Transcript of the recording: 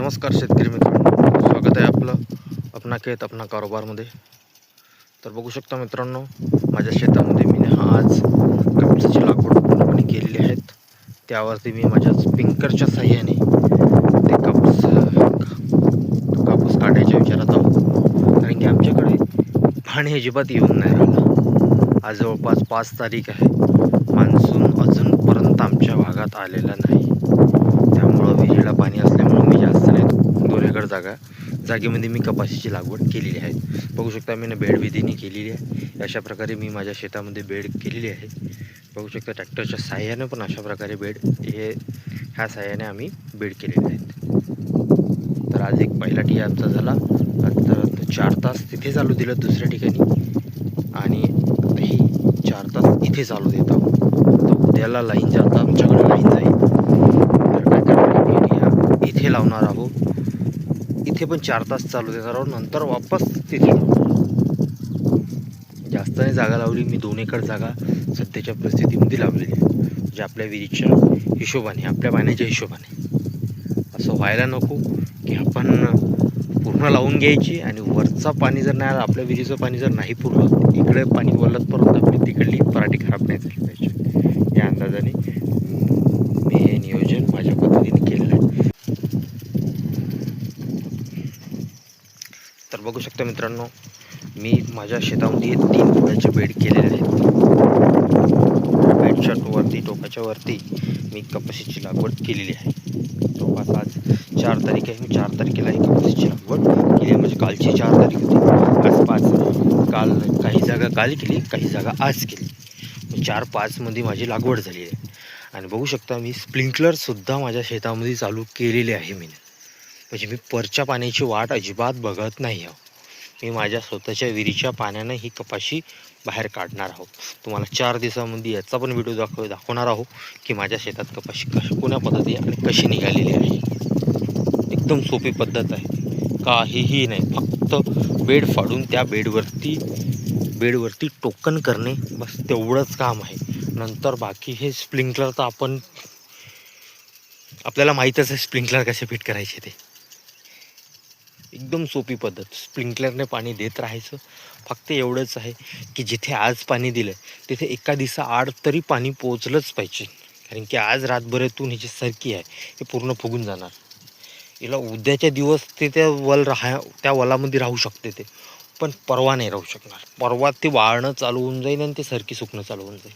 नमस्कार शेतकरी मित्रांनो, स्वागत आहे आपलं अपना खेत अपना कारोबारमध्ये. तर बघू शकता मित्रांनो, माझ्या शेतामध्ये मी आज कापसाची लागवड पूर्णपणे केलेली आहेत. त्यावरती मी माझ्या स्प्रिंकलरच्या साहाय्याने ते कापूस काढायच्या विचारात आहोत. कारण की आमच्याकडे पाणी अजिबात येऊन नाही राहिलं. आज जवळपास 5 तारीख आहे. मान्सून अजूनपर्यंत आमच्या भागात आलेला नाही. त्यामुळं विहिरीला पाणी असल्यामुळं मी जास्त नाही 2 एकर जागेमध्ये मी कपाशीची लागवड केलेली आहे. बघू शकता मी बेड विधीने केलेली आहे. अशा प्रकारे मी माझ्या शेतामध्ये बेड केलेली आहे. बघू शकता ट्रॅक्टरच्या साहाय्याने पण अशा प्रकारे ह्या साहाय्याने आम्ही बेड केलेले आहेत. तर आज एक पहिला टिया आमचा झाला. तर 4 तास तिथे चालू दिलं दुसऱ्या ठिकाणी आणि ही 4 तास इथे चालू देत आहोत. तर उद्याला लाईन जाता आमच्याकडे लाईन जाईल. तर काय करणार इथे लावणार आहोत. इथे पण 4 तास चालू देणार आहोत. नंतर वापस तिथे जास्त नाही जागा लावली मी. 2 एकर जागा सध्याच्या परिस्थितीमध्ये लावलेली आहे. म्हणजे आपल्या विहिरीच्या हिशोबाने, आपल्या पाण्याच्या हिशोबाने. असं व्हायला नको की आपण पूर्ण लावून घ्यायची आणि वरचा पाणी जर नाही, आपल्या विहिरीचं पाणी जर नाही पुरलं, इकडे पाणी वरलं परत आपली तिकडली पराठी खराब नाही झाली पाहिजे. या अंदाजाने मी हे नियोजन माझ्या पद्धतीने केलेलं आहे. तर बघू शकता मित्रांनो, मी माझ्या शेतामध्ये 3 फुटाचे बेड केलेले आहेत. बेडच्या टोकाच्या वरती मी कपाशीची लागवड केलेली आहे. जवळपास आज 4 तारीख आहे. मी 4 तारखेला ही कपाशीची लागवड केली आहे. म्हणजे कालची 4 तारीख होती, आज 5. काल काही जागा काल केली, काही जागा आज केली. 4-5 माझी लागवड झाली आहे. आणि बघू शकता मी स्प्रिंकलरसुद्धा माझ्या शेतामध्ये चालू केलेले आहे. म्हणजे मी परच्या पाण्याची वाट अजिबात बघत नाही आहो. मी माझ्या स्वतःच्या विहिरीच्या पाण्यानं ही कपाशी बाहेर काढणार आहोत. तुम्हाला 4 दिवसामध्ये याचा पण व्हिडिओ दाखवणार आहोत की माझ्या शेतात कपाशी कोण्या पद्धती आणि कशी निघालेली आहे. एकदम सोपी पद्धत आहे, काहीही नाही. फक्त बेड फाडून त्या बेडवरती टोकन करणे, बस तेवढंच काम आहे. नंतर बाकी हे स्प्रिंकलर तर आपल्याला माहीतच आहे स्प्रिंकलर कसे फिट करायचे ते. एकदम सोपी पद्धत. स्प्रिंकलरने पाणी देत राहायचं. फक्त एवढंच आहे की जिथे आज पाणी दिलं तिथे एका दिवसाआड तरी पाणी पोचलंच पाहिजे. कारण की आज रातभरातून ही जी सरकी आहे हे पूर्ण फुगून जाणार. हिला उद्याच्या दिवस ते त्या वलामध्ये राहू शकते ते, पण परवा नाही राहू शकणार. परवा ते वाळणं चालू होऊन जाईल आणि ते सरकी सुकणं चालू होऊन जाईल.